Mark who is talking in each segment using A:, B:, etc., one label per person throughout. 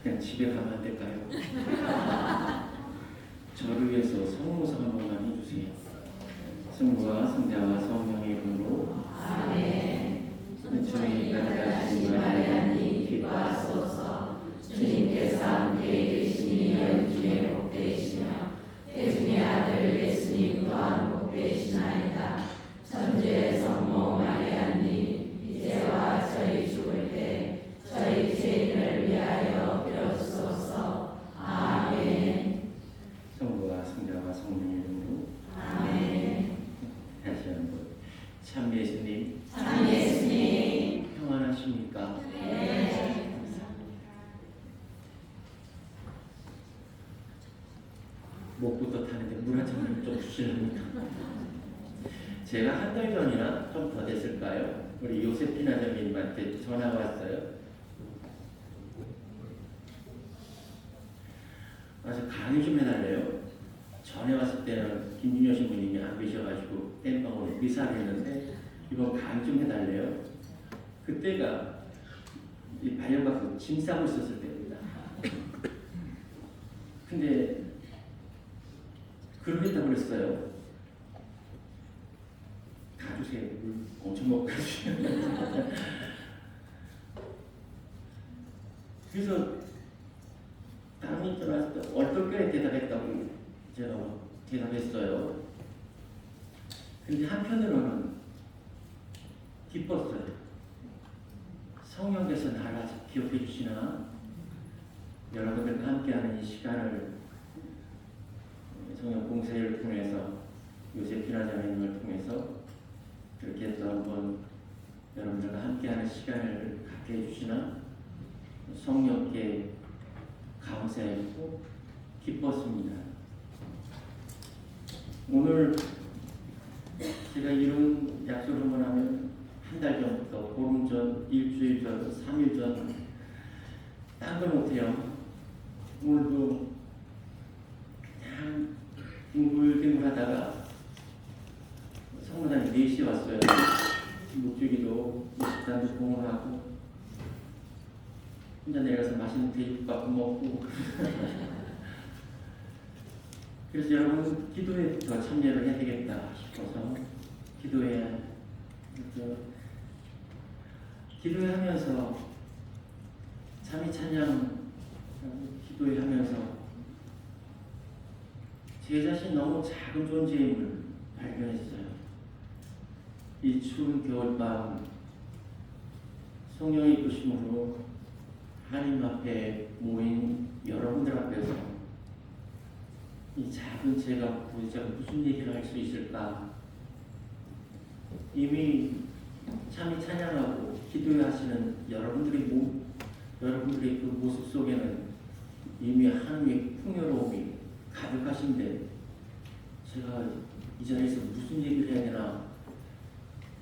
A: 그냥 집에 가면 안 될까요? 저를 위해서 성모사 한 번만 해주세요. 성부와 성자와 성령의 이름으로
B: 아멘.
A: 주님
B: 나가신 마리아님 기뻐하소서. 주님께서 함께 계시니 여인중에 복되시며 태중의 아들 예수님 또한 복되시나이다. 천주의 성모 마리아님 이제와 저희 죽을 때 저희 죄인을 위하여 빌어주소서. 아멘.
A: 성부와 성자와 성령의 이름으로
B: 아멘.
A: 다시 한번 참 예수님
B: 참 예수님
A: 평안하십니까?
B: 네.
A: 목부터 타는데 물 한 잔 좀 주시랍니다. 제가 한 달 전이나 좀 더 됐을까요? 우리 요세피나 장님한테 전화가 왔어요. 와서 강의 좀 해달래요. 전에 왔을 때는 김준효 신부님이 안 계셔가지고 땜빵으로 미사를 했는데 이번 강의 좀 해달래요. 그때가 이 발령받고 짐 싸고 있었을 때입니다. 근데 그러겠다고 그랬어요. 가주세요. 물 엄청 먹고 가주세요. 그래서 다음이 떠났을 때 어떻게 대답했다고 제가 대답했어요. 근데 한편으로는 기뻤어요. 성령께서 나를 아직 기억해 주시나? 여러분들과 함께하는 이 시간을 성령 공세를 통해서 요세피나 자매님을 통해서 그렇게 또 한번 여러분들과 함께하는 시간을 갖게 해주시나? 성령께 감사했고 기뻤습니다. 오늘 제가 이런 약속을 한번 하면 한 달 전부터, 보름 전, 일주일 전, 3일 전 딴 걸 못해요. 오늘도 그냥 뒹굴뒹굴 하다가 성모단이 4시에 왔어요. 목주기도 20단도 공헌하고 혼자 내려가서 맛있는 돼지국밥 먹고 그래서 여러분 기도에 더 참여를 해야 되겠다 싶어서 기도에 하면서 참이 찬양 기도에 하면서 제 자신 너무 작은 존재임을 발견했어요. 이 추운 겨울밤 성령의 부심으로 하나님 앞에 모인 여러분들 앞에서 이 작은 제가 도대체 무슨 얘기를 할 수 있을까? 이미 참이 찬양하고 기도하시는 여러분들의 그 모습 속에는 이미 하나님의 풍요로움이 가득하신데 제가 이 자리에서 무슨 얘기를 해야 되나?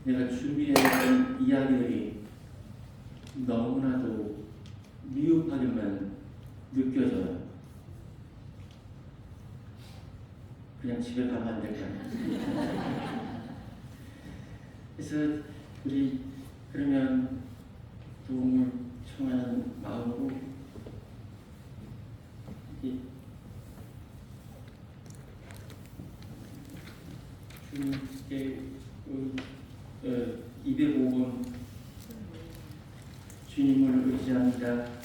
A: 내가 준비해온 이야기들이 너무나도 미흡하게만 느껴져요. 그냥 집에 가면 안 될까요? 그래서 우리 그러면 도움을 청하는 마음으로 주님께 205번 주님을 의지합니다.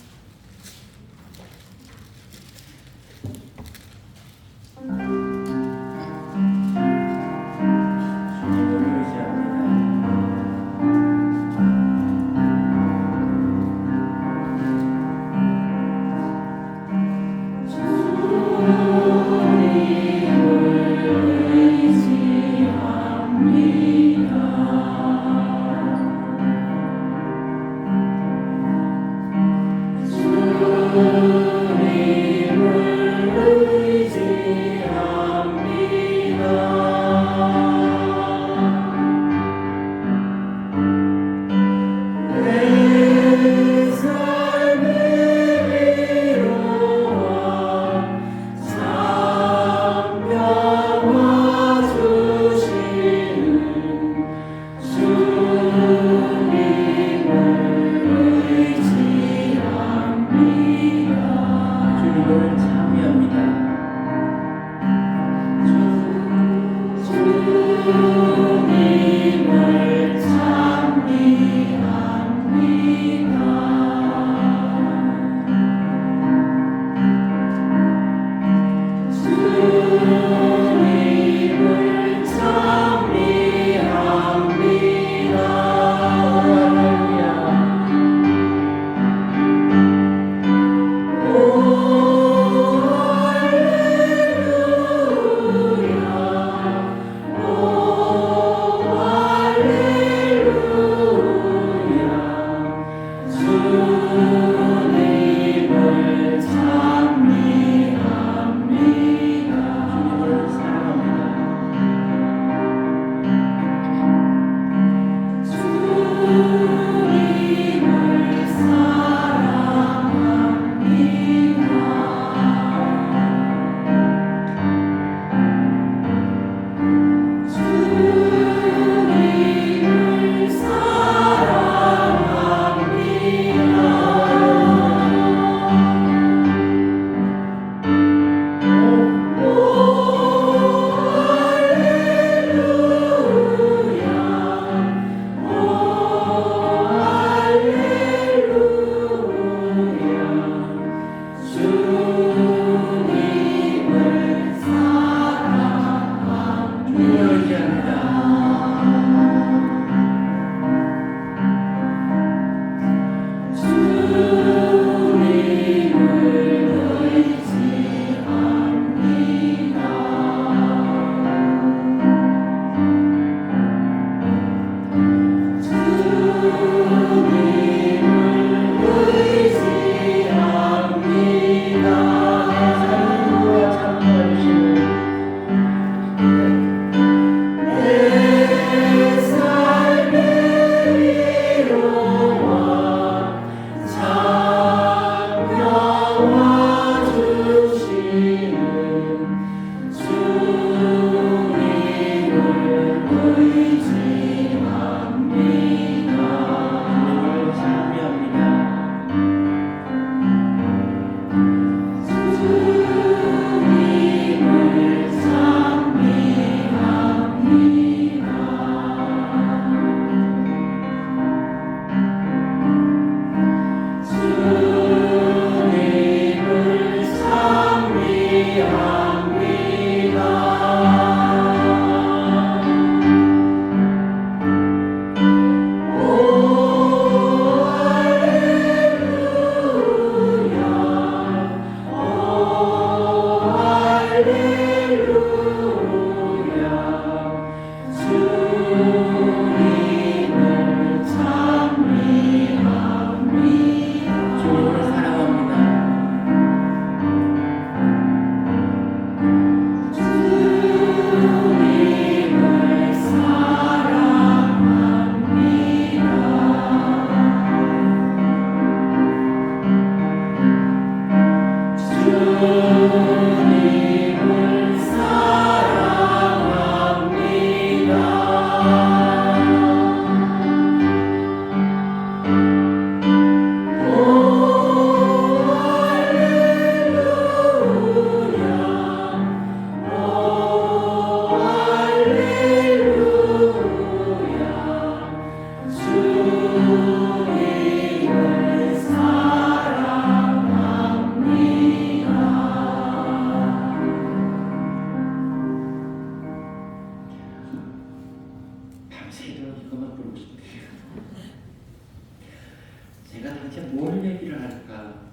A: 제가 당시에 뭘 얘기를 할까?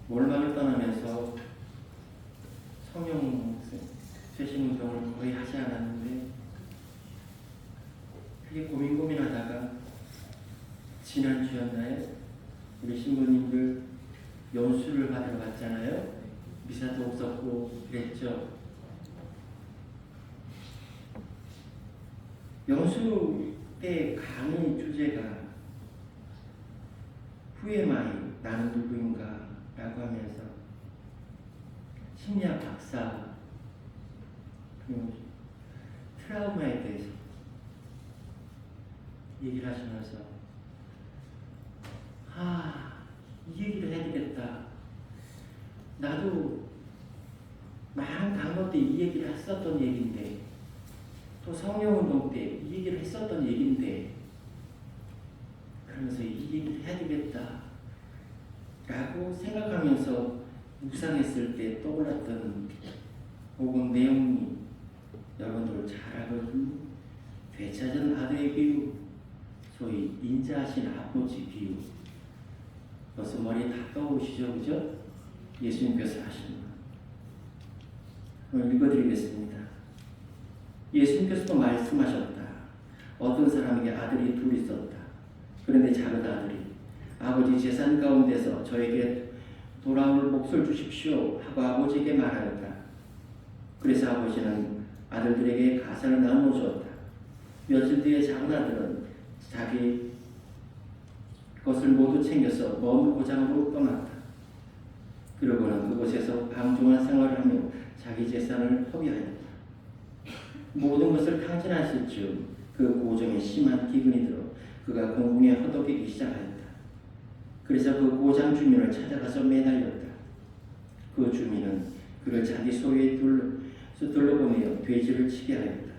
A: 몰락을 떠나면서 성령 쇄신 운동을 거의 하지 않았는데 그게 고민하다가 지난주였나요? 우리 신부님들 연수를 받으러 갔잖아요. 미사도 없었고 그랬죠. 연수 때 강의 주제가 후에마이 나는 누구인가 라고 하면서 심리학 박사 그리고 트라우마에 대해서 얘기를 하시면서 이 얘기를 해야 되겠다. 나도 많은 강론 때 이 얘기를 했었던 얘기인데 또 성령운동 때 이 얘기를 했었던 얘기인데 그러면서 이 얘기를 해야 되겠다 라고 생각하면서 묵상했을 때 떠올랐던 복음 내용이 여러분들 잘 알거든. 되찾은 아들의 비유, 소위 인자하신 아버지 비유. 벌써 머리에 다 떠오르시죠? 그죠? 예수님께서 하신 말. 오늘 읽어드리겠습니다. 예수님께서도 말씀하셨다. 어떤 사람에게 아들이 둘 있었다. 그런데 작은 아들이 아버지 재산 가운데서 저에게 돌아올 몫을 주십시오 하고 아버지에게 말하였다. 그래서 아버지는 아들들에게 가산을 나누어 주었다. 며칠 뒤에 작은 아들은 자기 것을 모두 챙겨서 먼 고장으로 떠났다. 그러고는 그곳에서 방종한 생활을 하며 자기 재산을 허비하였다. 모든 것을 탕진하실 즈음 그 고정에 심한 기근이 들어 그가 공궁에 허덕이기 시작하였다. 그래서 그 고장 주민을 찾아가서 매달렸다. 그 주민은 그를 자기 소유에 둘러보내어 돼지를 치게 하였다.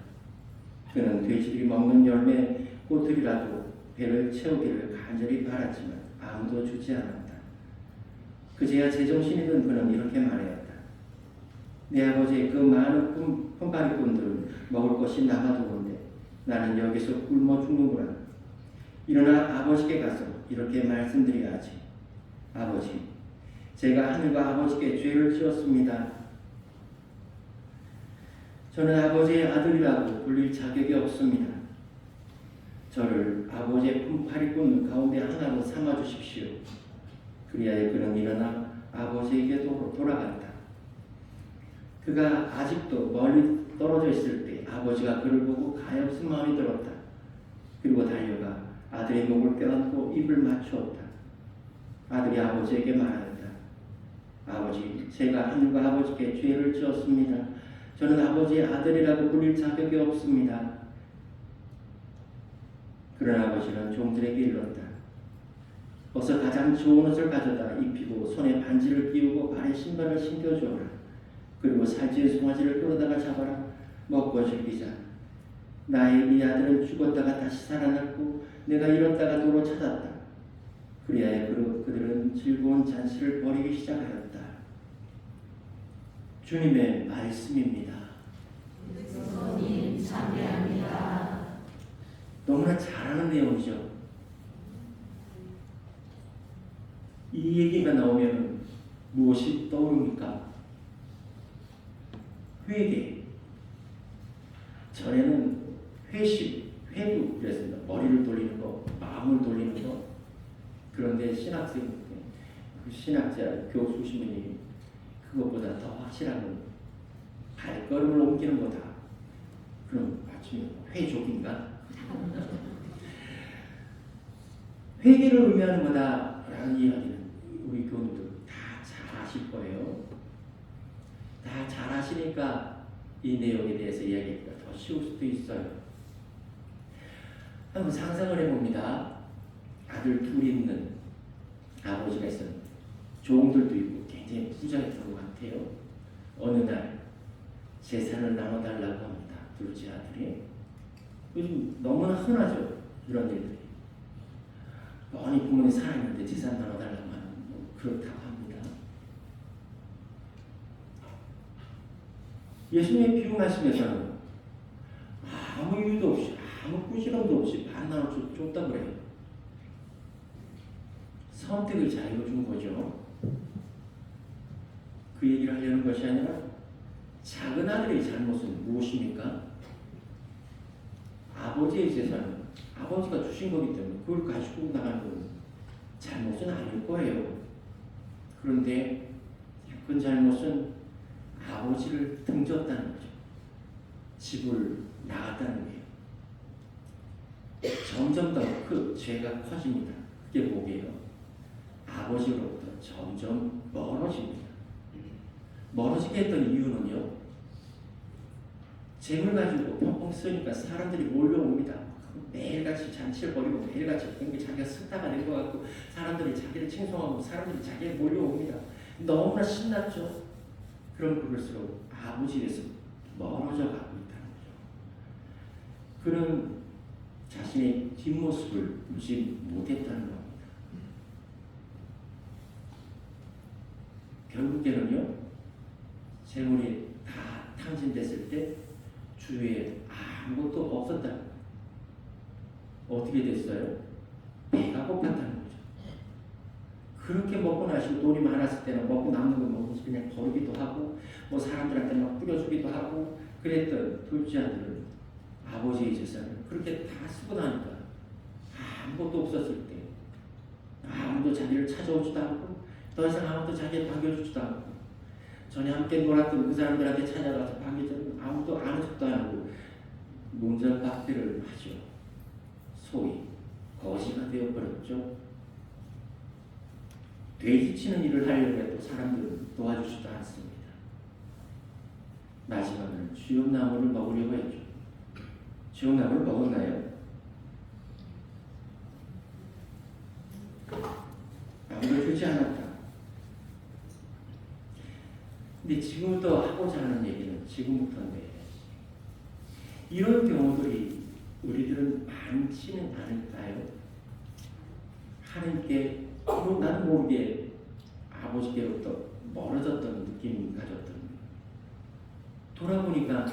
A: 그는 돼지들이 먹는 열매 꽃들이라도 배를 채우기를 간절히 바랐지만 아무도 주지 않았다. 그제야 제정신이 든 그는 이렇게 말하였다. 내 아버지의 그 많은 품바리꾼들은 먹을 것이 남아도는데 나는 여기서 굶어 죽는구나. 일어나 아버지께 가서 이렇게 말씀드려야지. 아버지, 제가 하늘과 아버지께 죄를 지었습니다. 저는 아버지의 아들이라고 불릴 자격이 없습니다. 저를 아버지의 품팔이꾼 가운데 하나로 삼아주십시오. 그리하여 그는 일어나 아버지에게도 돌아갔다. 그가 아직도 멀리 떨어져 있을 때 아버지가 그를 보고 가엾은 마음이 들었다. 그리고 달려가 아들의 목을 껴안고 입을 맞추었다. 아들이 아버지에게 말하였다. 아버지, 제가 하늘과 아버지께 죄를 지었습니다. 저는 아버지의 아들이라고 불릴 자격이 없습니다. 그러나 아버지는 종들에게 일렀다. 어서 가장 좋은 옷을 가져다 입히고 손에 반지를 끼우고 발에 신발을 신겨주어라. 그리고 살찌은 송아지를 끌어다가 잡아라. 먹고 즐기자. 나의 이 아들은 죽었다가 다시 살아났고 내가 잃었다가 도로 찾았다. 그리하여 그들은 즐거운 잔치를 벌이기 시작하였다. 주님의 말씀입니다.
B: 주님 찬양합니다.
A: 너무나 잘하는 내용이죠. 이 얘기가 나오면 무엇이 떠오릅니까? 회개. 전에는 회식, 회부 그랬습니다. 머리를 돌리는 거, 마음을 돌리는 거. 그런데 신학자 교수신 분이 그것보다 더 확실한 건 발걸음을 옮기는 거다. 그럼 맞추면 회족인가? 회개를 의미하는 거다라는 이야기는 우리 교우들 다 잘 아실 거예요. 다 잘 아시니까 이 내용에 대해서 이야기하기가 더 쉬울 수도 있어요. 한번 상상을 해봅니다. 아들 둘이 있는 아버지가 있었는데 종들도 있고 굉장히 부자였던 것 같아요. 어느 날 재산을 나눠달라고 합니다. 둘째 아들이. 요즘 너무나 흔하죠. 이런 일들이. 뻔히 부모님 살아있는데 재산 나눠달라고 하는 그렇다고 합니다. 예수님의 비유 말씀에서는 아무 이유도 없이 아무 꾸지람도 없이 반 나눠 줬다 그래요. 선택의 자유를 준 거죠. 그 얘기를 하려는 것이 아니라 작은 아들의 잘못은 무엇입니까? 아버지의 재산은 아버지가 주신 거기 때문에 그걸 가지고 나가는 건 잘못은 아닐 거예요. 그런데 그 잘못은 아버지를 등졌다는 거죠. 집을 나갔다는 거예요. 점점 더 그 죄가 커집니다. 그게 뭐게요? 아버지로부터 점점 멀어집니다. 멀어지게 했던 이유는요, 재물 가지고 펑펑 쓰니까 사람들이 몰려옵니다. 매일같이 잔치를 벌이고 매일같이 공개 자기가 스타가 된 것 같고 사람들이 자기를 칭송하고 사람들이 자기에 몰려옵니다. 너무나 신났죠. 그럼 그럴수록 아버지에서 멀어져 가고 있다는 거죠. 그는 자신의 뒷모습을 보지 못했다는 겁니다. 결국에는요, 재물이 다 탕진됐을 때 주위에 아무것도 없었다. 어떻게 됐어요? 배가 고팠다는 거죠. 그렇게 먹고 나시고 돈이 많았을 때는 먹고 남는 거 먹고 그냥 버리기도 하고 뭐 사람들한테 막 뿌려주기도 하고 그랬던 둘째 아들은 아버지의 재산을 그렇게 다 쓰고 나니까 아무것도 없었을 때 아무도 자기를 찾아오지도 않고 더 이상 아무도 자기를 반겨주지도 않고 전에 함께 놀았던 그 사람들한테 찾아가서 반겨주는 아무도 아는 척도 안 하고 문전박대를 하죠. 소위 거지가 되어버렸죠. 돼지치는 일을 하려고 해도 사람들은 도와주지도 않습니다. 마지막에는 주염나무를 먹으려고 했죠. 주염나무를 먹었나요? 아무도 주지 않았다. 근데 지금부터 하고자 하는 얘기는 지금부터인데 이런 경우들이 우리들은 많지는 않을까요? 하나님께 나는 모르게 아버지께로부터 멀어졌던 느낌을 가졌던 돌아보니까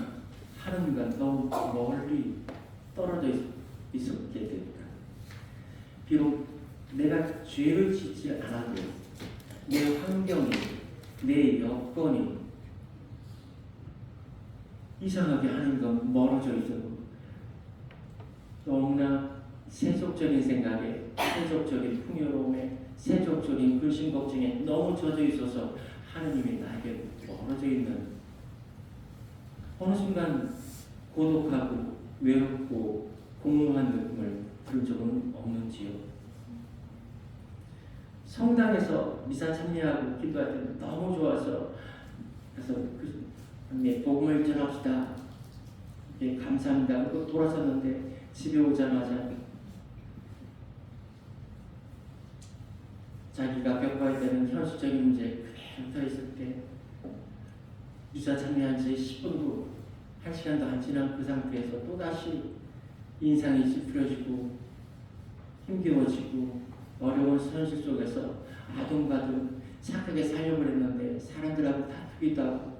A: 하나님과 너무 멀리 떨어져 있었게 됩니다. 비록 내가 죄를 짓지 않아도 내 환경이 내 여건이 이상하게 하나님과 멀어져 있었고 너무나 세속적인 생각에 세속적인 풍요로움에 세속적인 근심 걱정에 너무 젖어 있어서 하나님이 나에게 멀어져 있는 어느 순간 고독하고 외롭고 공허한 느낌을 들은 적은 없는지요? 성당에서 미사 참여하고 기도할 때 너무 좋아서 그래서 복음을 전합시다. 감사합니다. 그리고 돌아섰는데 집에 오자마자 자기가 겪어야 되는 현실적인 문제 그대로 서 있을 때 미사 참여한 지 10분도 1시간도 안 지난 그 상태에서 또다시 인상이 찌푸려지고 힘겨워지고 어려운 현실 속에서 아둥바둥 착하게 살려고 했는데 사람들하고 다투기도 하고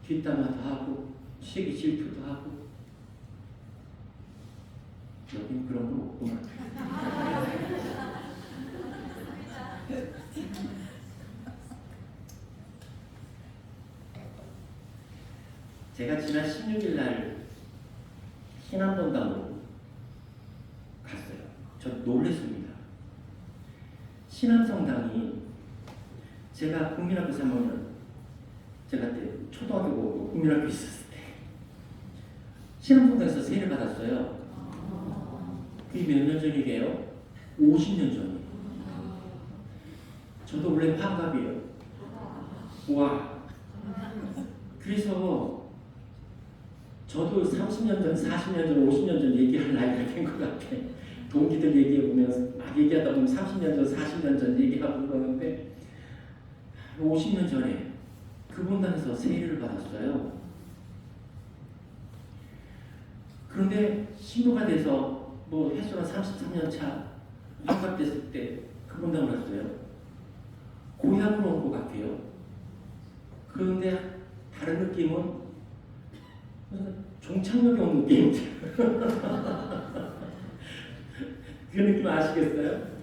A: 뒷담화도 하고 시기 질투도 하고 여긴 그런 거 없구나. 제가 지난 16일 날 신암동당으로 갔어요. 저 놀랬습니다. 신암성당이 제가 국민학교 3학년 제가 그때 초등학교 국민학교 있었을 때 신암성당에서 세례를 받았어요. 그게 몇 년 전이래요? 50년 전이에요. 저도 원래 환갑이에요. 와. 그래서 저도 30년 전, 40년 전, 50년 전 얘기할 나이가 된 것 같아. 동기들 얘기해보면 막 얘기하다 보면 30년 전, 40년 전 얘기하고 그러는데 50년 전에 그분단에서 세례를 받았어요. 그런데 신부가 돼서 뭐 횟수는 33년 차 환갑됐을 때 그분단을 왔어요. 고향으로 온 것 같아요. 그런데 다른 느낌은 종착역에 온 느낌. 그 느낌 아시겠어요?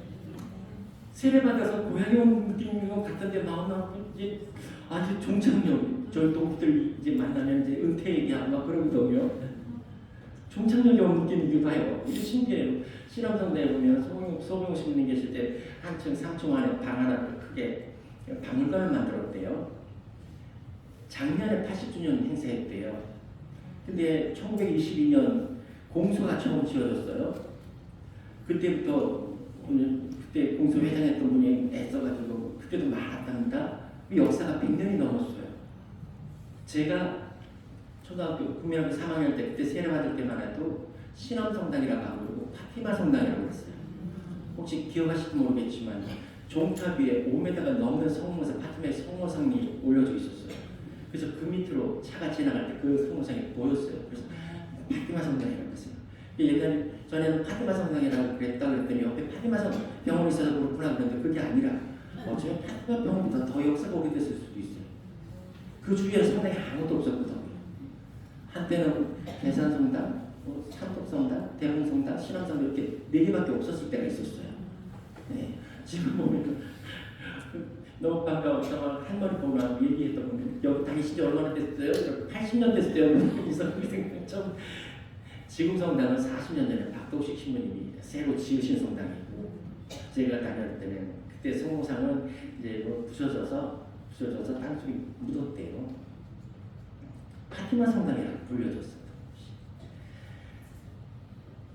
A: 세례받아서 고향에 온 느낌인 것 같은데 마음은 이제 아주 종착역 저희 동기들 이제 만나면 이제 은퇴 얘기하고 막 그러거든요. 종착역에 온 느낌이기도 해요. 이게 신기해요. 신암성당에 보면 소경 신부님 계실 때 한층 3층 안에 방 하나 크게 박물관을 만들었대요. 작년에 80주년 행사했대요. 근데 1922년 공소가 처음 지어졌어요. 그때부터 그때 공소 회장했던 분이 애써가지고 그때도 많았답니다. 그 역사가 100년이 넘었어요. 제가 초등학교 국민학교 3학년 때 그때 세례 받을 때만 해도 신암성당이라고 하고 그리고 파티마 성당이라고 했어요. 혹시 기억하실지 모르겠지만 종탑 위에 5m가 넘는 성모상 파티마의 성모상이 올려져 있었어요. 그래서 그 밑으로 차가 지나갈 때 그 성모상이 보였어요. 그래서 파티마 성당이라고 했어요. 예전에 전에는 파티마 성당이라고 그랬다 그랬더니 옆에 파티마 병원이 있어서 그렇구나 그랬는데 그게 아니라 어쩌면 파티마 병원보다 더 역사가 오래됐을 수도 있어요. 그 주위에 성당이 아무것도 없었거든요. 한때는 계산성당, 참덕성당, 대흥성당, 신암성당 이렇게 4개밖에 없었을 때가 있었어요. 네. 지금 보면 너무 반가워서 할머니 보고 얘기했던 분들 여기 다니신 지 얼마나 됐어요? 80년 됐어요. 처음 지금 성당은 40년 전에 박도식 신부님이 새로 지으신 성당이고 제가 다녔을 때는 그때 성모상은 이제 뭐 부서져서 땅속에 묻었대요. 파티마 성당이라고 불려졌어요.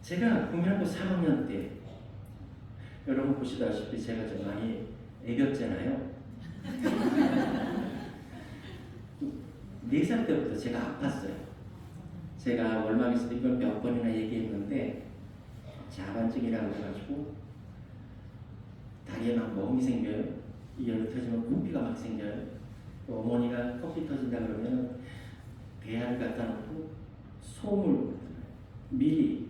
A: 제가 국민학교 3학년 때 여러분 보시다시피 제가 좀 많이 애겼잖아요. 4살 때부터 제가 아팠어요. 제가 월막에서도 이걸 몇 번이나 얘기했는데 자반증이라고 해가지고 다리에 막 멍이 생겨요. 열이 터지면 코피가 막 생겨요. 어머니가 코피 터진다 그러면 배알을 갖다 놓고 솜을 미리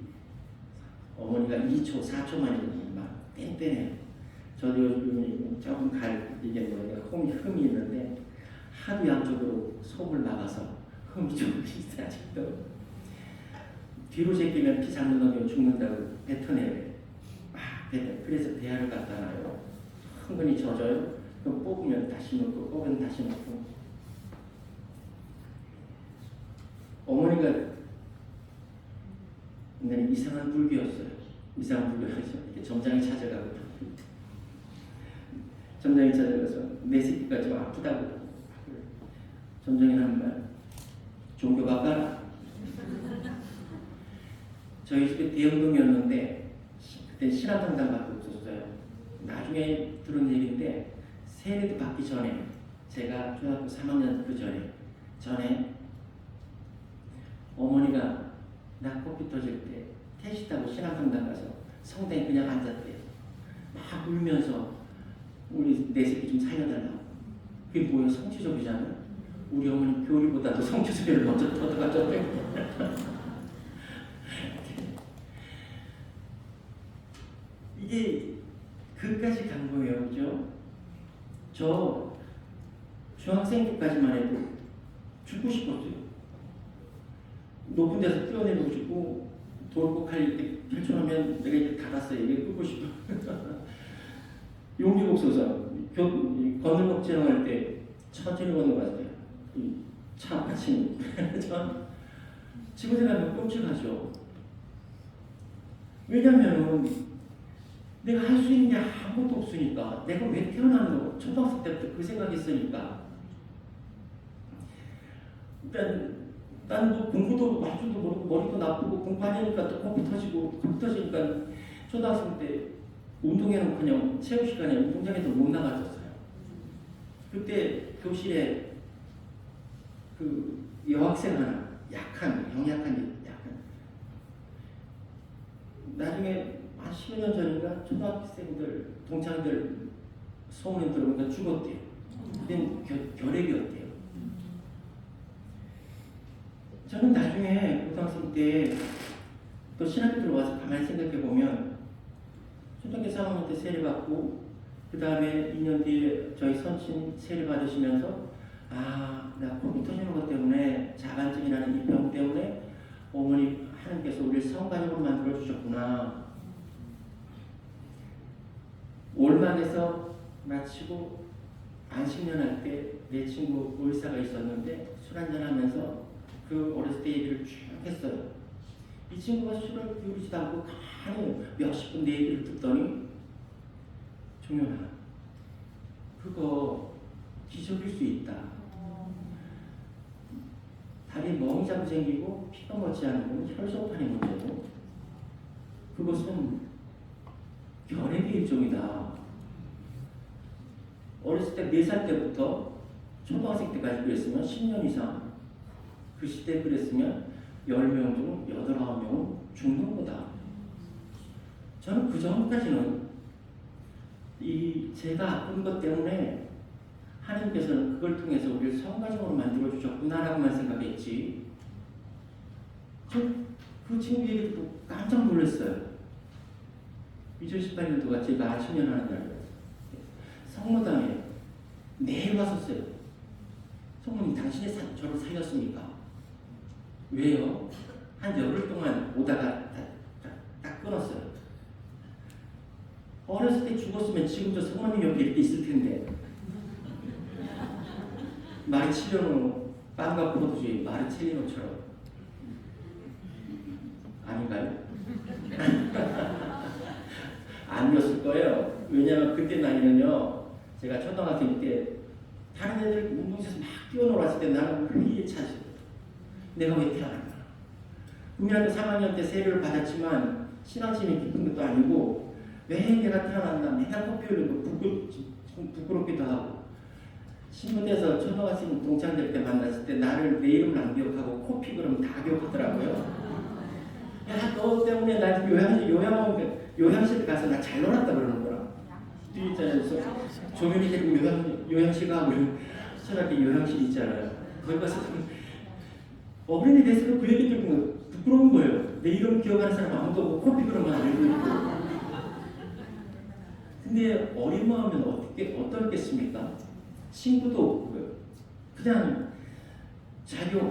A: 어머니가 2초, 4초 만에 막 땡땡해요. 저도 요즘 조금 이게 뭐냐 흠이 있는데 하도 양쪽으로 솜을 막아서 흠이 좀 있어요. 아직도 뒤로 제끼면 피 잘못 넣으면 죽는다고 뱉어내요. 그래서 배알을 갖다 놔요. 흥건히 젖어요. 그럼 뽑으면 다시 넣고 뽑으면 다시 넣고. 어머니가 옛날에 이상한 불교였어요. 이상한 불교에서 이렇게 점장이 찾아가고 점장이 찾아가서 내 새끼가 좀 아프다고 점장이 하는 말 종교 바꿔라. 저희 집에 대형동이었는데 그때 신암성당밖에 없었어요. 나중에 들은 얘기인데 세례도 받기 전에 제가 초등학교 3학년 그 전에 어머니가 나 코피 터질 때 택시 타고 신암성당 가서 성당에 그냥 앉았대요. 막 울면서 우리 내 새끼 좀 살려달라고. 그게 뭐예요? 성취적이잖아요. 우리 어머니 교리보다도 성취적을 먼저 터득하셨대요. 이게 그까지 간 거예요. 그죠? 저 중학생 때까지만 해도 죽고 싶었어요. 높은 데서 뛰어내리고 싶고 도로꼭 이렇게 펼쳐놓으면 내가 이렇게 닫았어요. 이게 끄고 싶어. 용기가 없어서 건너목 지나갈 때 천천히 건너갔어요. 차 같이 지금 생각하면 끔찍하죠. 왜냐면은 내가 할 수 있는 게 아무것도 없으니까. 내가 왜 태어났노? 초등학생 때부터 그 생각이 있으니까. 난 뭐 공부도 할 줄도 모르고 머리도 나쁘고 공부하니까 또 코피 터지고 코피 터지니까 초등학생 때 운동회는 그냥 체육 시간에 운동장에도 못 나갔었어요. 그때 교실에 그 여학생 하나 영약한 나중에 한 10여 년 전인가 초등학생들 동창들 소문이 들어오니까 죽었대요. 그땐 결핵이었대요. 저는 나중에 고등학생 때 또 신학교 들어와서 가만히 생각해 보면 초등학교 3학년 때 세례 받고 그 다음에 2년 뒤에 저희 선친 세례 받으시면서 나 코피 터지는 것 때문에 자반증이라는 이 병 때문에 어머니 하나님께서 우리를 성가족으로 만들어 주셨구나. 올망에서 마치고 안식년 할 때 내 친구 의사가 있었는데 술 한잔 하면서 그 어렸을 때 얘기를 쭉 했어요. 이 친구가 술을 기울이지도 않고 가만히 몇십 분 내 얘기를 듣더니 종현아, 그거 기적일 수 있다. 다리 멍이 자꾸 생기고 피가 멎지 않는 건 혈소판의 문제고 그것은 결핵의 일종이다. 어렸을 때 4살 때부터 초등학생 때까지 그랬으면 10년 이상 그 시대에 그랬으면 10명 중 8, 9명은 죽는 거다. 저는 그 전까지는 제가 아픈 것 때문에 하나님께서는 그걸 통해서 우리를 성가정으로 만들어 주셨구나라고만 생각했지. 그 친구 얘기 듣고 깜짝 놀랐어요. 2018년도가 제가 아침년 하는 날이었어요. 성모당에 매일 왔었어요. 성모님, 당신이 저를 살렸습니까? 왜요? 한 열흘 동안 오다가 딱 끊었어요. 어렸을 때 죽었으면 지금 저 성모님 옆에 이렇게 있을 텐데. 마리첼리노 빵과 포도주의 마리첼리노처럼. 아닌가요? 아니었을 거예요. 왜냐하면 그때 나이는요, 제가 초등학생 때 다른 애들 운동장에서 막 뛰어놀았을 때 나는 회의에 차지. 내가 왜 태어났나? 국민학교 3학년 때 세례를 받았지만 신앙심이 깊은 것도 아니고 왜 내가 태어났나 맨날 코피 흘리고 부끄럽기도 하고 신문에서 초등학생 동창들 때 만났을 때 나를 내 이름을 안 기억하고 코피 그러면 다 기억하더라고요. 야, 너 때문에 나 요양실 가서 나 잘 놀았다 그러는 거야. 뒤에 있잖아요. 조민이 데리고 요양실 가고 초등학교 요양실 있잖아요. 거기 가서 어른이 돼서 그 얘기 듣고 부끄러운 거예요. 내 이름 기억하는 사람 아무도 없고 코피 그러면 알고 있고. 근데 어린 마음은 어떻겠습니까? 친구도 없고요. 그냥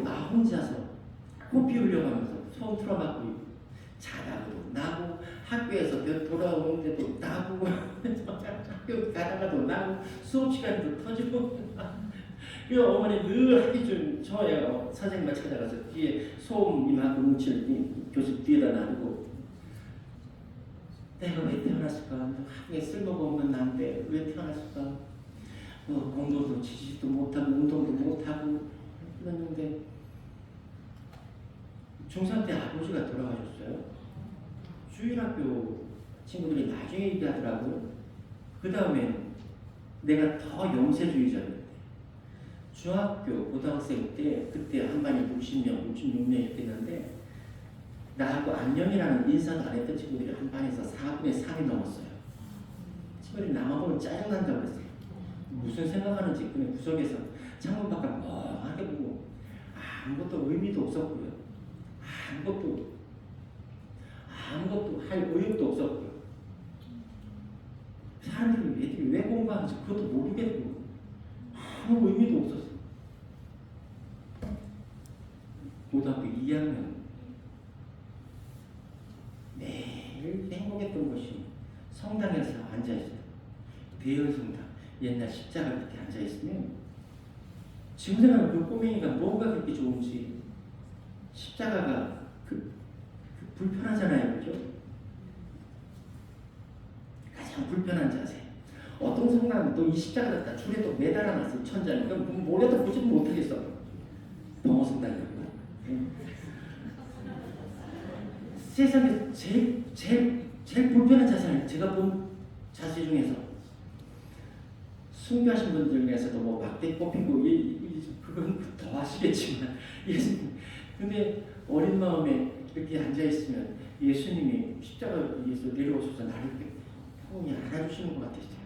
A: 나 혼자서 코피 흘려가면서 손 틀어막고 자다가도 나고 학교에서 돌아오는데도 나고 학교 가다가도 나고 수업 시간에도 터지고 그 어머니 늘 하기 좀 저예요. 선생님만 찾아가서 뒤에 소음 이만큼 뭉칠 교실 뒤에다 놔두고 내가 왜 태어났을까? 학교에 쓸모가 없는 나인데 왜 태어났을까? 공부도 지지도 못하고 운동도 못하고 그랬는데 중3 때 아버지가 돌아가셨어요. 주일학교 친구들이 나중에 얘기하더라고요. 그 다음에 내가 더 영세주의자였는데 중학교, 고등학생 때 그때 한 반에 60명, 66명이 있는데 나하고 안녕이라는 인사도 안 했던 친구들이 한 반에서 4분의 3이 넘었어요. 친구들이 나만 보면 짜증난다고 그랬어요. 무슨 생각하는지 그냥 구석에서 창문 밖을 멍하게 보고 아무것도 의미도 없었고요. 아무것도 할 의욕도 없었고요. 사람들이 왜 공부하는지 그것도 모르겠고 아무 의미도 없었어요. 고등학교 2학년 매일 행복했던 것이 성당에서 앉아있어요. 대연성당 옛날 십자가 이렇게 앉아있으면 지금 생각하면 그 꼬맹이가 뭐가 그렇게 좋은지 십자가가 불편하잖아요. 그죠? 가장 불편한 자세. 어떤 성당은 또 이 십자가 갖다 줄에 또 매달아놨어요. 천장에. 그럼 모래도 보지 못하겠어. 동호성당이라고. 세상에 제일 불편한 자세는 제가 본 자세 중에서 순교하신 분들 중에서도 뭐 막대 꼽히고 그건 더 하시겠지만 근데 어린 마음에 이렇게 앉아있으면 예수님이 십자가 위에서 내려오셔서 나를 평온히 알아주시는 것 같았어요.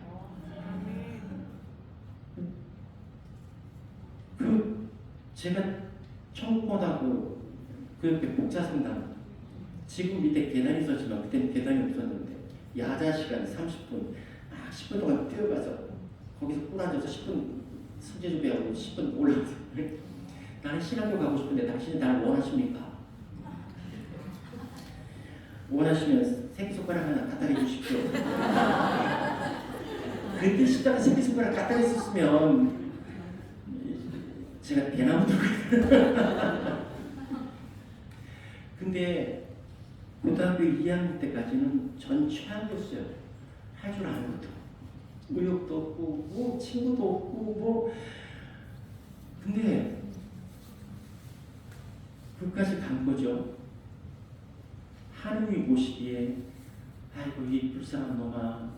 A: 제가 청고등학교 그 옆에 복자성당 지금 밑에 계단이 있었지만 그때는 계단이 없었는데 야자 시간 30분 10분 동안 뛰어가서 거기서 꿀 앉아서 10분 선제 준비하고 10분 올라가서 나는 신학교 가고 싶은데 당신이 나를 원하십니까? 원하시면 새끼손가락 하나 갖다 해주십시오. 그때 십자가 새끼손가락 갖다 댔었으면 제가 대나무 들고 근데 고등학교 2학년 때까지는 전 최악이었어요. 할 줄 아는 것도 의욕도 없고 뭐 친구도 없고 뭐 근데 그까지 간 거죠. 하느님이 보시기에 아이고 이 불쌍한 놈아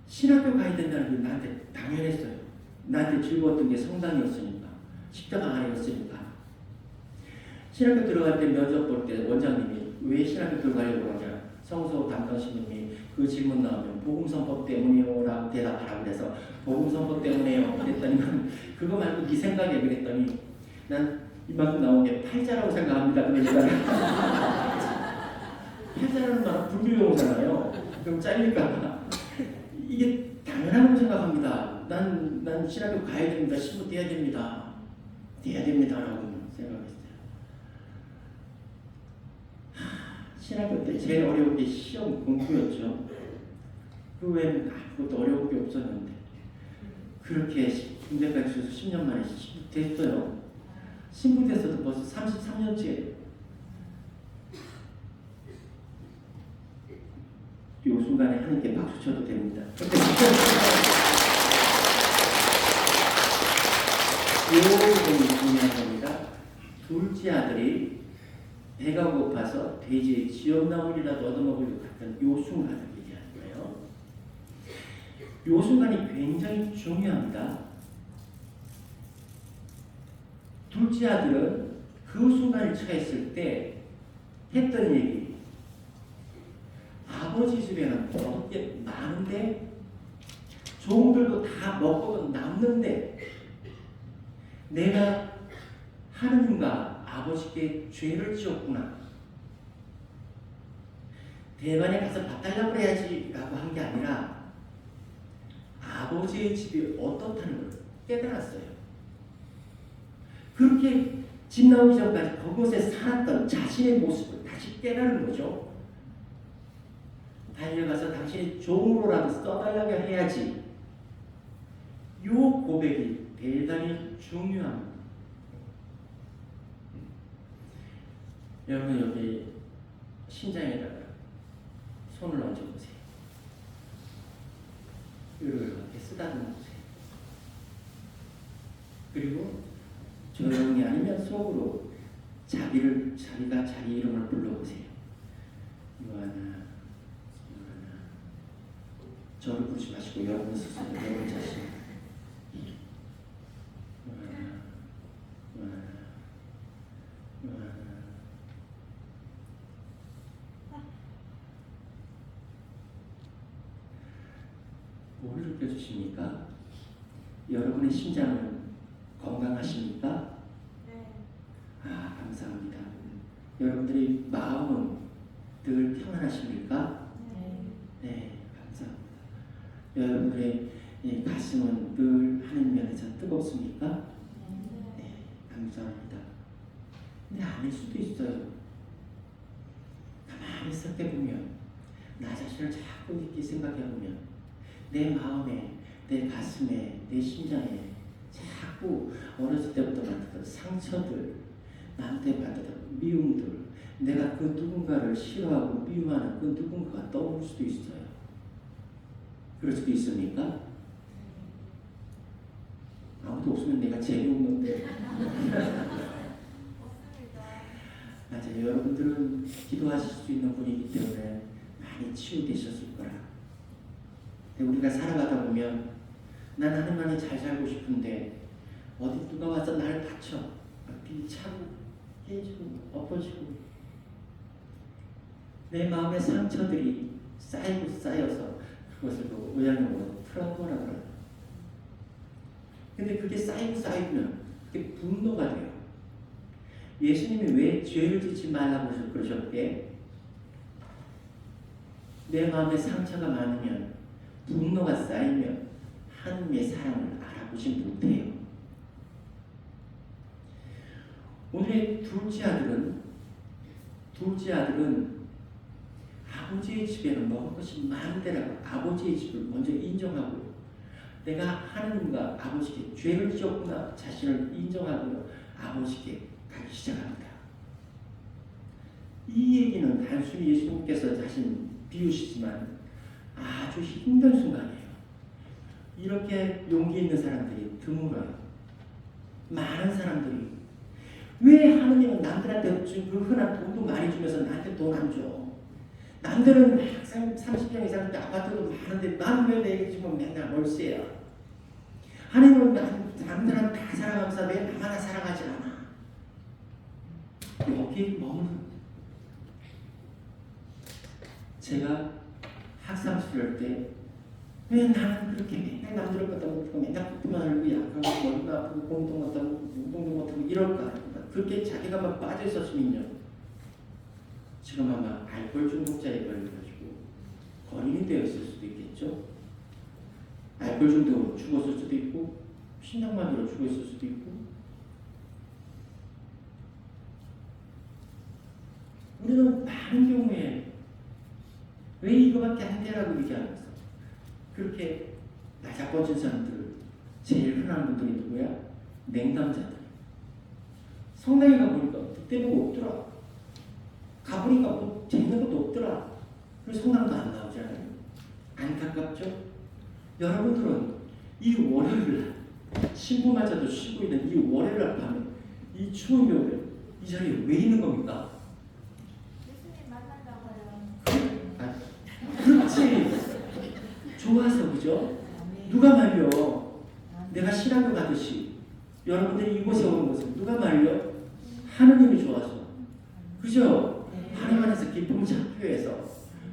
A: 신학교 가야 된다는 게 나한테 당연했어요. 나한테 즐거웠던 게 성당이었으니까 십자가 안이었으니까 신학교 들어갈 때 면접 볼 때 원장님이 왜 신학교 들어가려고 하냐 성서 담당 신님이 그 질문 나오면 복음선포 때문이요 라고 대답하라고 그래서 복음선포 때문에요 그랬더니 그거 말고 네 생각에 그랬더니 난 이만큼 나온 게 팔자라고 생각합니다 그러니까 팔자라는 말은 불교용어잖아요. 그럼 잘릴까봐 이게 당연하다고 생각합니다. 난 신학교 가야 됩니다. 신부 떼야 됩니다. 떼야 됩니다라고 생각했어요. 신학교 때 제일 어려운 게 시험 공부였죠. 그 외에는 아무것도 어려운 게 없었는데 그렇게 군대까지 줘서 10년 만에 신부 됐어요. 신부 됐어도 벌써 33년째. 요 순간에 하나님께 박수 쳐도 됩니다. 이 부분이 중요한 겁니다. 둘째 아들이 배가 고파서 돼지의 지엄나물이라도 얻어먹으려고 했던 요 순간을 얘기하는 거예요. 요 순간이 굉장히 중요합니다. 둘째 아들은 그 순간을 처했을 때 했던 얘기 아버지 집에는 먹을 게 많은데 종들도 다 먹고도 남는데 내가 하느님과 아버지께 죄를 지었구나. 대관에 가서 밥 달라고 그래야지 라고 한 게 아니라 아버지의 집이 어떻다는 걸 깨달았어요. 그렇게 집 나오기 전까지 그곳에 살았던 자신의 모습을 다시 깨달은 거죠. 달려가서 당신이 종으로라도 써달라고 해야지. 이 고백이 대단히 중요합니다. 여러분 여기 심장에다가 손을 얹어보세요. 이렇게 쓰다듬어 보세요. 그리고 조용히 아니면 속으로 자기가 자기 이름을 불러보세요. 요하나 저를 부르지 마시고 여러분 스스로 여러분 자신 뭘 느껴주십니까? 여러분의 심장은 건강하십니까?
B: 네.
A: 아 감사합니다. 여러분들의 마음은 늘 평안하십니까?
B: 네.
A: 네 감사합니다. 여러분들의 가슴은 늘 하나님 면에서 뜨겁습니까? 네, 감사합니다. 근데 아닐 수도 있어요. 가만히 생각해보면 나 자신을 자꾸 이렇게 생각해보면 내 마음에, 내 가슴에, 내 심장에 자꾸 어렸을 때부터 받았던 상처들, 나한테 받았던 미움들, 내가 그 누군가를 싫어하고 미워하는 그 누군가가 떠오를 수도 있어요. 그럴 수도 있습니까? 아무도 없으면 내가 재미없는데. 맞아요. 여러분들은 기도하실 수 있는 분이기 때문에 많이 치유되셨을 거라. 근데 우리가 살아가다 보면 난 하나님만이 잘 살고 싶은데 어디 누가 와서 나를 다쳐 비차고 깨지고 엎어지고 내 마음의 상처들이 쌓이고 쌓여서 그것을 보고 의학용어로 트라우마라고 해요. 근데 그게 쌓이면 그게 분노가 돼요. 예수님이 왜 죄를 짓지 말라고 그러셨게? 내 마음에 상처가 많으면 분노가 쌓이면 하나님의 사랑을 알아보지 못해요. 오늘의 둘째 아들은 아버지의 집에는 먹을 것이 많은데라고 아버지의 집을 먼저 인정하고요. 내가 하나님과 아버지께 죄를 지었구나 자신을 인정하고요. 아버지께 가기 시작합니다. 이 얘기는 단순히 예수님께서 자신 비우시지만 아주 힘든 순간이에요. 이렇게 용기 있는 사람들이 드물어요. 많은 사람들이 왜 하느님은 남들한테 그 흔한 돈도 많이 주면서 나한테 돈 안 줘? 남들은 항상 30평 이상 아파트도 많은데 나는 왜 내게 주면 맨날 월세야? 하느님은 남들한테 다 사랑하면서 왜 나만 사랑하지 않아? 여기 머무는 제가 학상 수료할 때 왜 나는 그렇게 맨날 남들 것도 못하고 맨날 붓기만 알고 약하고 머리가 아프고 공동 못하고 운동도 못하고 이럴까? 그렇게 자기가 막 빠져 있었으면요. 지금 아마 알코올 중독자에 걸려가지고 거린이 되어 있을 수도 있겠죠. 알코올 중독으로 죽었을 수도 있고 심장마비로 죽었을 수도 있고 우리는 많은 경우에 왜 이거밖에 안 되라고 얘기하면서 그렇게 나자빠진 사람들 제일 흔한 분들이 누구야? 냉담자들. 성당에 가보니까 그때 보고 없더라. 가보니까 뭐 재밌는 것도 없더라. 그래서 성당도 안 나오잖아요. 안타깝죠? 여러분들은 이 월요일날 신부마저도 쉬고 있는 이 월요일날 밤에 이 추운 겨울에 이 자리에 왜 있는 겁니까?
B: 예수님 만난다고요.
A: 그렇지. 좋아서 그죠? 누가 말려? 내가 신학교 가듯이 여러분들이 이곳에 오는 것은 누가 말려? 하느님이 좋아서 그죠? 하나님 안에서 기쁨을 찾기 위해서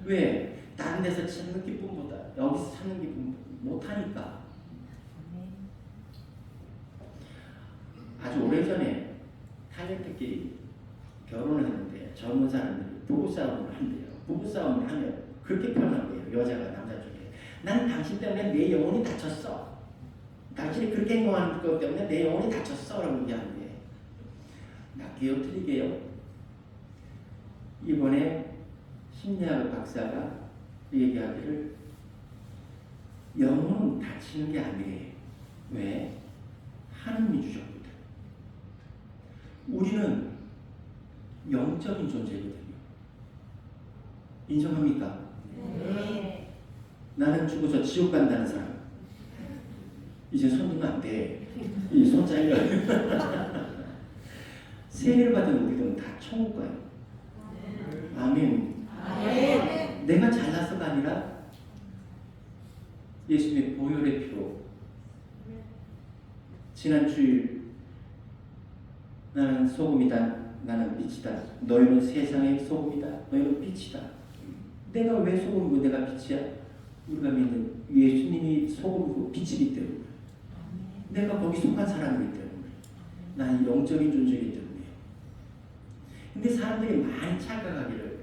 A: 왜? 다른 데서 찾는 기쁨보다 여기서 찾는 기쁨 못하니까. 아주 오래전에 타겟들끼리 결혼을 했는데 젊은 사람들이 부부싸움을 한대요. 부부싸움을 하면 그렇게 표현한 거예요. 여자가 남자 쪽에. 나는 당신 때문에 내 영혼이 다쳤어. 당신이 그렇게 행동하는 것 때문에 내 영혼이 다쳤어. 라고 얘기하는데 낫게요 틀리게요? 이번에 심리학 박사가 얘기하기를 영혼은 다치는 게 아니에요. 왜? 하느님이 주셨거든. 우리는 영적인 존재거든요. 인정합니까?
B: 네.
A: 나는 죽어서 지옥 간다는 사람. 이제 손 들면 안 돼. 이 손 잘려. 세례를 받은 우리들은 다 천국 가요. 아멘.
B: 아멘.
A: 내가 잘나서가 아니라 예수님의 보혈의 피로 지난 주일 나는 소금이다. 나는 빛이다. 너희는 세상의 소금이다. 너희는 빛이다. 내가 왜 소금이고 내가 빛이야? 우리가 믿는 예수님이 소금이고 빛이기 때문에 내가 거기 속한 사람이기 때문에 나는 영적인 존재이기 때문에. 근데 사람들이 많이 착각하기를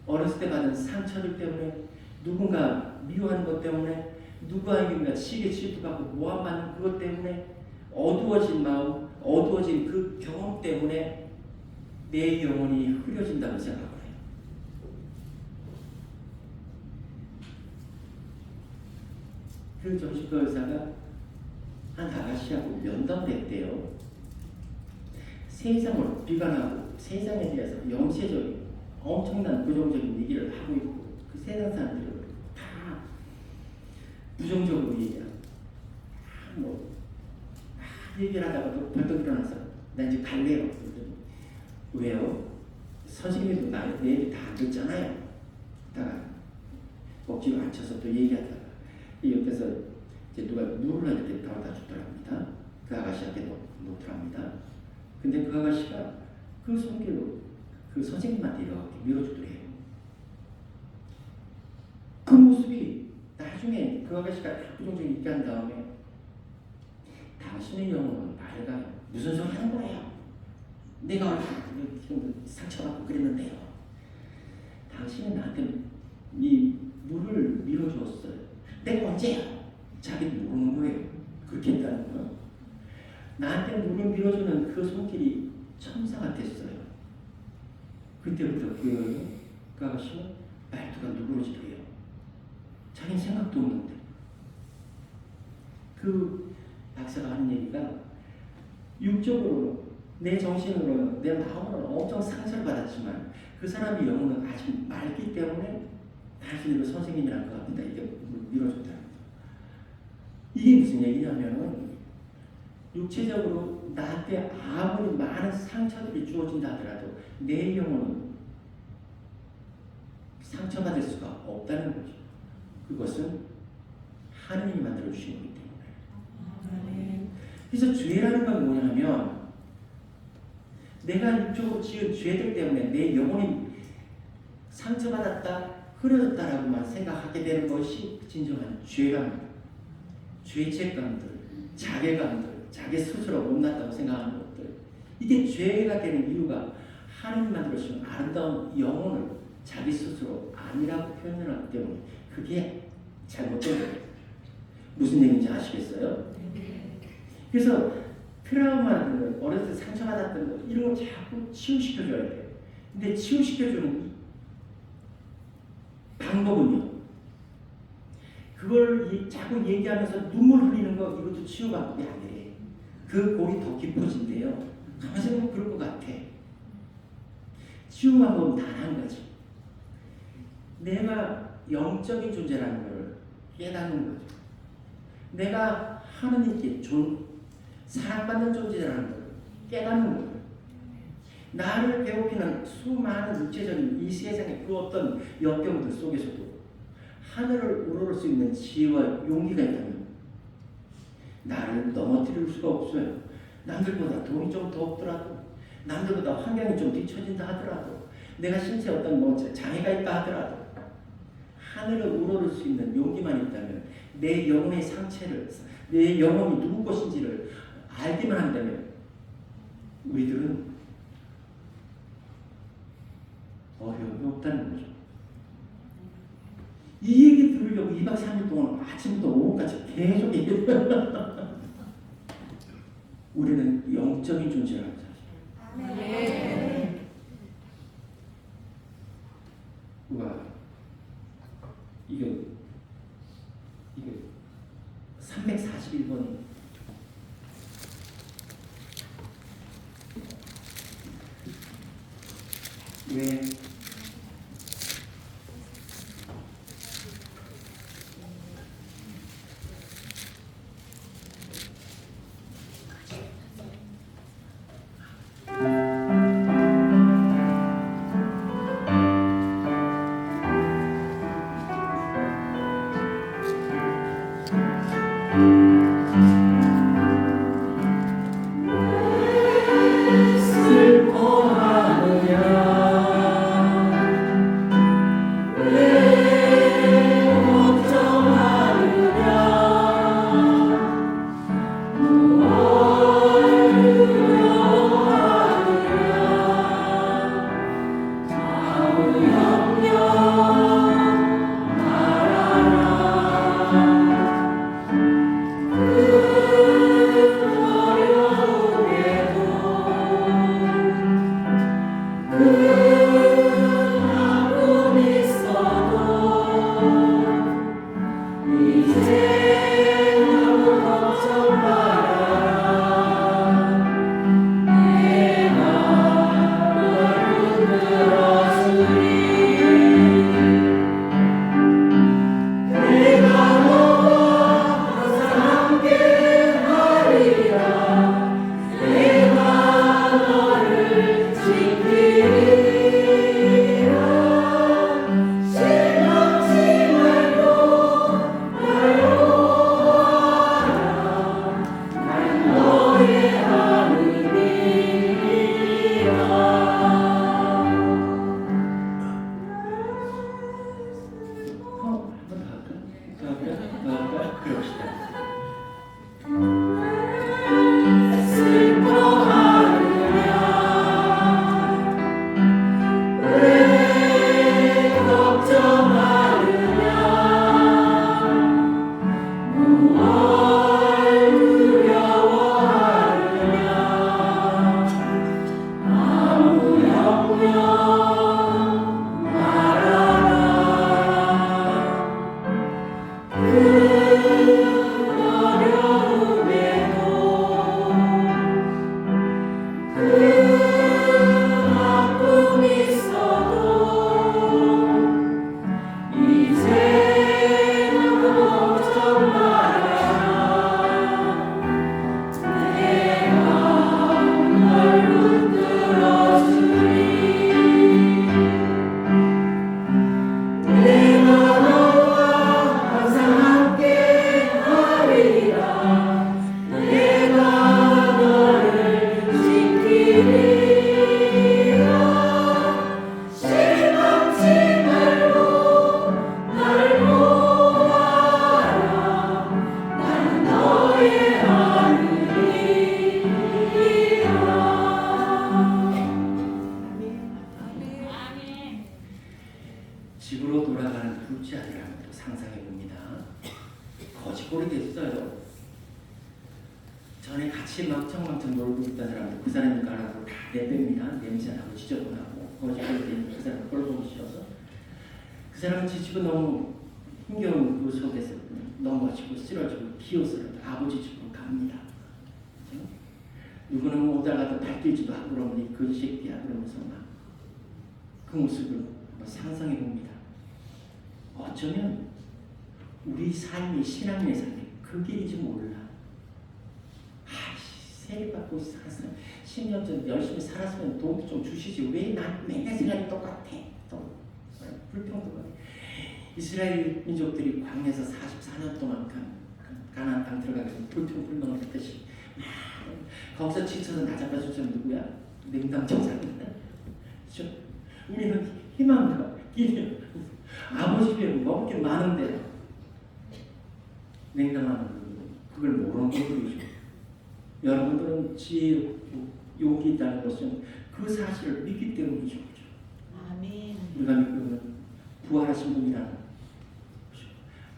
A: 어렸을 때 받은 상처들 때문에 누군가 미워하는 것 때문에 누구에게인가 시기에 질투받고 모함받는 그것 때문에 어두워진 마음, 어두워진 그 경험 때문에 내 영혼이 흐려진다고 생각을 해요. 그 정신과 의사가 한 아가씨하고 면담을 했대요. 세상을 비관하고 세상에 대해서 영세적인 엄청난 부정적인 얘기를 하고 있고 그 세상 사람들은 다 부정적으로 얘기하고 얘기를 하다가도 벌떡 일어나서 나 이제 갈래요. 그러더니 왜요? 선생님도 내 얘기 다 안 듣잖아요. 다가 억지로 앉혀서 또 얘기하다가 옆에서 이제 누가 물을 이렇게 담아다 주더랍니다. 그 아가씨한테 놓더랍니다. 근데 그 아가씨가 그 손길로 그 선생님한테 이렇게 밀어주더래요. 그 모습이 나중에 그 아가씨가 부정적인 얘기 한 다음에 당신의 영혼은 맑아요. 무슨 소리 하는 거예요? 내가 지금 상처받고 그랬는데요. 당신은 나한테 이 물을 밀어주었어요. 내가 언제요? 자기는 모르는 거예요. 그렇게 했다는 거. 나한테 물을 밀어주는 그 손길이 천사 같았어요. 그때부터 그 아가씨는 말투가 누그러지도 해요. 자기는 생각도 없는데. 그 박사가 하는 얘기가 육적으로 내 정신으로는 내 마음으로는 엄청 상처를 받았지만 그 사람의 영혼은 아직 맑기 때문에 당신으로 선생님이랄 것 같다. 이게 밀어줬다. 이게 무슨 얘기냐면은 육체적으로 나한테 아무리 많은 상처들이 주어진다 하더라도 내 영혼은 상처받을 수가 없다는 거죠. 그것은 하느님이 만들어주신 거기 때문에. 그래서 죄라는 건 뭐냐면 내가 육적으로 지은 죄들 때문에 내 영혼이 상처받았다, 흐려졌다라고만 생각하게 되는 것이 진정한 죄랍니다. 죄책감들, 자괴감들, 자기 스스로 못났다고 생각하는 것들, 이게 죄가 되는 이유가 하나님 만들어주신 아름다운 영혼을 자기 스스로 아니라고 표현을 하기 때문에 그게 잘못된 거예요. 무슨 얘기인지 아시겠어요? 그래서 트라우마를 어렸을 때 상처받았던 거 이런 거 자꾸 치유시켜줘야 돼요. 근데 치유시켜주는 방법은요, 그걸 자꾸 얘기하면서 눈물 흘리는 거 이것도 치유 방법이 아니에요. 그 골이 더 깊어진대요. 가만히 생각하면 그럴 것 같아. 치유 방법은 단 한 가지. 내가 영적인 존재라는 걸 깨닫는 거죠. 내가 하느님께 사랑받는 존재라는 걸 깨닫는 거예요. 나를 괴롭히는 수많은 육체적인 이 세상의 그 어떤 역경들 속에서도 하늘을 우러를 수 있는 지혜와 용기가 있다면 나를 넘어뜨릴 수가 없어요. 남들보다 돈이 좀 더 없더라도, 남들보다 환경이 좀 뒤처진다 하더라도, 내가 신체 어떤 장애가 있다 하더라도 하늘을 우러를 수 있는 용기만 있다면, 내 영혼의 상처를, 내 영혼이 누구 것인지를 알기만 한다면 우리들은 어려움이 없다는 거죠. 이 얘기 들으려고 2박 3일 동안 아침부터 오후까지 계속 얘기해요. 우리는 영적인 존재라는 사실.
B: 네.
A: 우와, 이게 341번이 왜 집으로 돌아가는 둘째 아들을 한번 또 상상해 봅니다. 거짓골이 됐어요. 전에 같이 망청망청 놀고 있던 사람들 그 사람이 가라고 다 내뺍니다. 냄새나고 지저분하고 거짓골이 된 그 사람 꼴 보기 싫어서 그 사람은 지치고 너무 힘겨운 그 속에서 넘어지고 쓰러지고 비웃으러 아버지 집으로 갑니다. 그죠? 누구는 오다가도 발길지도 하고 그러면 이 거지 새끼야 그러면서 막 그 모습을 한번 상상해 봅니다. 어쩌면 우리 삶이 신앙의 삶이 그 길인지 몰라. 세례받고 살았으면 10년 전 열심히 살았으면 돈 좀 주시지 왜 난 맨날 생각이 똑같아. 또 불평도. 이스라엘 민족들이 광야에서 44년 동안 가나안 땅 들어가서 불평불만을 했듯이 거기서 지쳐서 나잡아준 사람 누구야? 냉담 청산입니다. 그렇죠? 우리는 희망과 기대요. 아버지 집에 먹을 게 많은데 냉담하는 그걸 모르는 것들이죠. 여러분들은 지혜, 용기 있다는 것은 그 사실을 믿기 때문이죠.
B: 아멘.
A: 우리가 믿는 부활하신 분이라는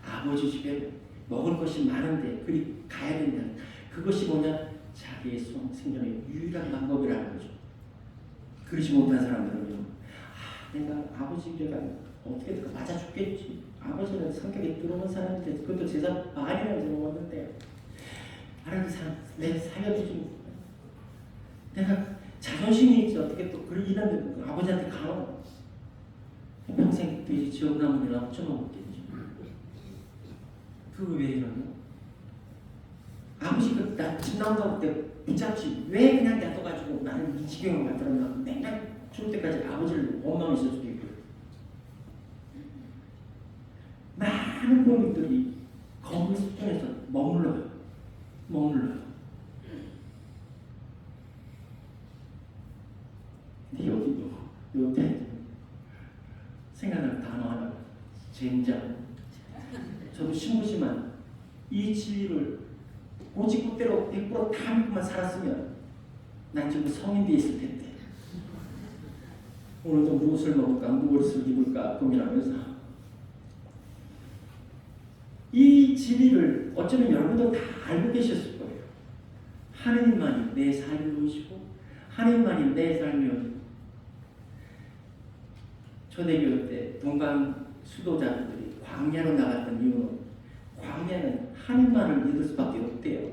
A: 아버지 집에 먹을 것이 많은데 그리 가야 된다. 그것이 뭐냐? 자기의 생존의 유일한 방법이라는 거죠. 그러지 못한 사람들은요. 내가 아버지 집에 가면 어떻게든 맞아 죽겠지. 아버지는 성격이 들어온 사람인데 그것도 제사 많이 들어왔는데 하나님 내 살려주지. 내가 자존심이 있지 어떻게 또 그런 일하면 아버지한테 가노. 평생 돼지 지옥나무를 엎쳐먹었겠지. 그거 왜 이러냐? 아버지가 나 집 나온다고 때 붙잡지 왜 그냥 놔둬가지고 나는 이 지경을 만들었나. 맨날 죽을 때까지 아버지를 원망해서 죽이고 많은 부모님들이 거기 수준에서 머물러요. 근데 여기도 요때 생각나는 단어 하나 젠장. 저도 신부지만 이 진리를 고집국대로 100%다 믿고만 살았으면 난 지금 성인 돼 있을 텐데 오늘도 무엇을 먹을까 무엇을 입을까 고민하면서 이 진리를 어쩌면 여러분도 다 알고 계셨을 거예요. 하느님만이 내 삶을 보시고 하느님만이 내 삶을 초대교회 때 동방 수도자들이 광야로 나갔던 이유는 광야는 하느님만을 믿을 수밖에 없대요.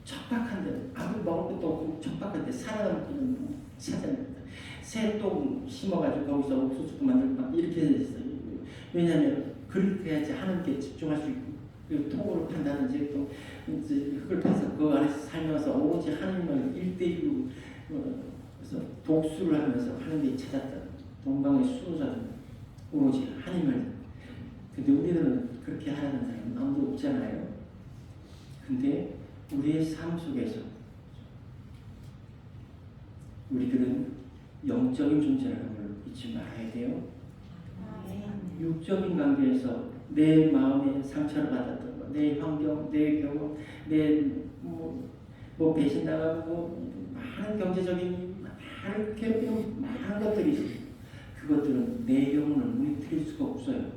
A: 척박한데 아무 먹을 것도 없고 척박한데 살아남기는 찾아냅니다. 새똥 심어가지고 거기서 옥수수 만들고 막 이렇게 됐어요. 왜냐하면 그렇게 해야지 하나님께 집중할 수 있고 그리고 통으로 판다든지 또 흙을 파서 그 안에서 살면서 오로지 하나님을 1대1로 그래서 독수를 하면서 하나님께 찾았다. 동방의 수호자들 오로지 하나님을. 근데 우리들은 그렇게 하라는 사람은 아무도 없잖아요. 근데 우리의 삶 속에서 우리들은 영적인 존재라는 걸 잊지 말아야 돼요. 육적인 관계에서 내 마음에 상처를 받았던 거, 내 환경, 내 경험, 뭐 배신당하고 많은 경제적인 많은 괴롭힘 많은 것들이 있어요. 그것들은 내 영혼을 무너뜨릴 수가 없어요.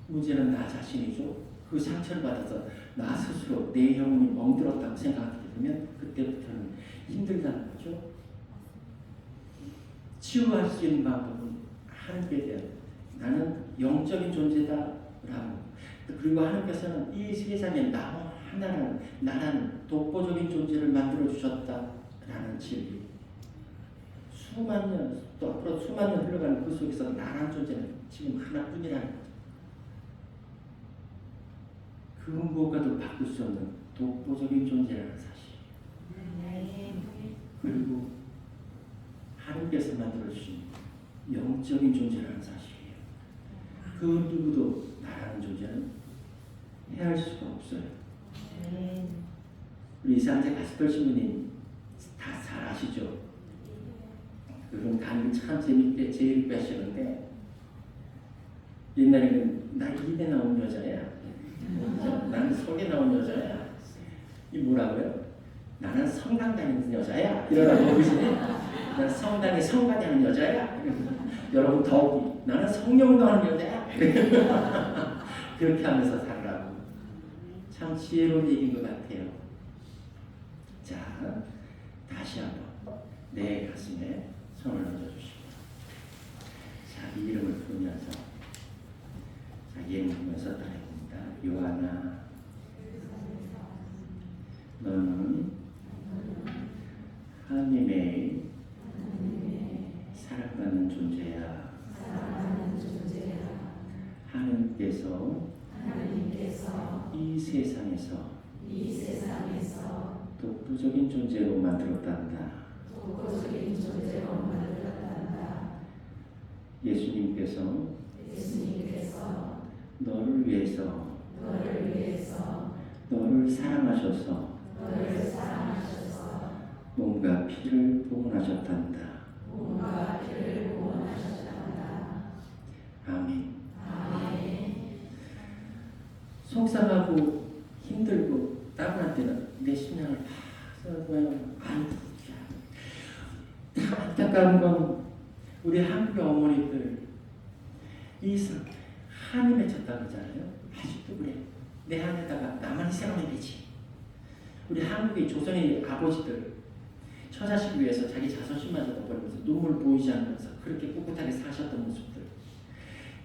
A: 문제는 나 자신이죠. 그 상처를 받아서 나 스스로 내 영혼이 멍들었다고 생각하게 되면 그때부터는 힘들다는 거죠. 치유할 수 있는 방법은 하나님께 대한 나는 영적인 존재다라고. 그리고 하나님께서는 이 세상에 나 하나는 나라는 독보적인 존재를 만들어 주셨다라는 진리. 수만 년 또 앞으로 수만 년 흘러가는 그 속에서 나라는 존재는 지금 하나뿐이라는 거죠. 그 무엇과도 바꿀 수 없는 독보적인 존재라는 사실. 그리고 하나님께서 만들어주신 영적인 존재라는 사실이에요. 그 누구도 나라는 존재는 해할 수가 없어요. 우리 이상재 가스펠 신부님 다 잘 아시죠? 그런 강의 참 재밌게 재밌게 하시는데 옛날에는 나 입에 나온 여자야. 나는 속에 나온 여자야. 이 뭐라고요? 나는 성당 다니는 여자야. 이러라고 그러시네. 난 성당에 성가대하는 여자야. 여러분 더욱이 나는 성령도 하는 여자야. 그렇게 하면서 살라고. 참 지혜로운 얘기인 것 같아요. 자, 다시 한번 내 가슴에 손을 얹어주시고, 자, 이 이름을 부르면서, 자, 예문 부르면서 따라해봅니다. 요한아, 너는 하나님의 사랑받는 존재야. 하나님께서 이 세상에서 독보적인 존재로 만들었단다. 예수님께서 너를 위해서 너를 사랑하셔서 몸과 피를 봉헌하셨단다. 아멘. 속상하고 힘들고 따분할 때는 내 신앙을 다 써보면 안타까운 건 우리 한국의 어머니들 한이 맺혔다 그러잖아요. 아직도 그래. 내 한에다가 나만 희생하면 되지. 우리 한국의 조선의 아버지들 처자식 위해서 자기 자존심마저 넣어버리면서 눈물 보이지 않으면서 그렇게 꿋꿋하게 사셨던 모습들,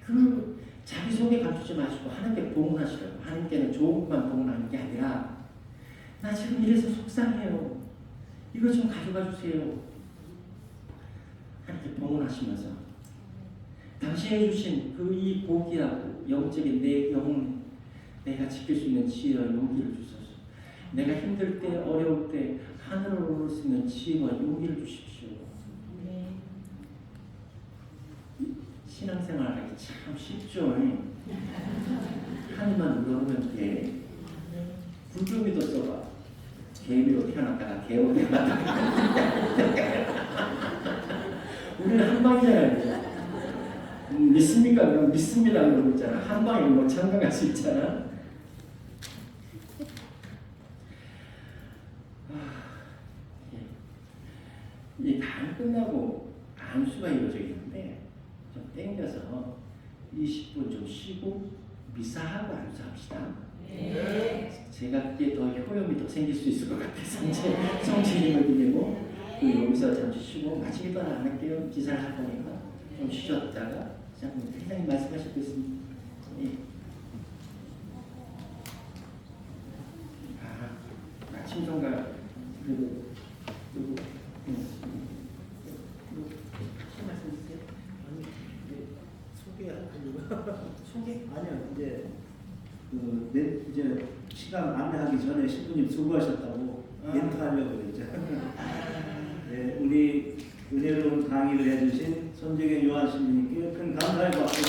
A: 그 자기 속에 감추지 마시고 하나님께 봉헌하시라고. 하나님께는 좋은 것만 봉헌하는 게 아니라 나 지금 이래서 속상해요. 이거 좀 가져가 주세요. 하나님께 봉헌하시면서 당신이 주신 그 이 복이라고 영적인 내 영혼 내가 지킬 수 있는 지혜와 용기를 주소서. 내가 힘들 때 어려울 때 하늘을 오를 수 있는 지혜와 용기를 주십시오. 신앙생활 하기 참 쉽죠. 하나님만 물어보면 돼. 불교 믿었어봐. 개미로 태어났다가 개로 태어났다가 우리는 한 방이잖아요. 믿습니까? 그럼 믿습니다. 그러고 있잖아. 한 방에 뭐 참가할 수 있잖아. 이 간 끝나고 안수가 이루어져 있는데 좀 땡겨서 20분 좀 쉬고 미사하고 안수합시다. 네. 제가 그게 더 효용이 더 생길 수 있을 것 같아서 성체님을 드리고 여기서 잠시 쉬고 마치기도 안 할게요. 기사를 할 거니까 좀 쉬셨다가 회장님 말씀하실 거 있습니다. 예. 아침 성가 그리고
C: 소개? 아니요, 이제 시간 안내하기 전에 신부님 수고하셨다고 멘트하려고 그랬죠. 네, 우리 은혜로운 강의를 해주신 손재경 요한 신부님께 큰 감사의 박수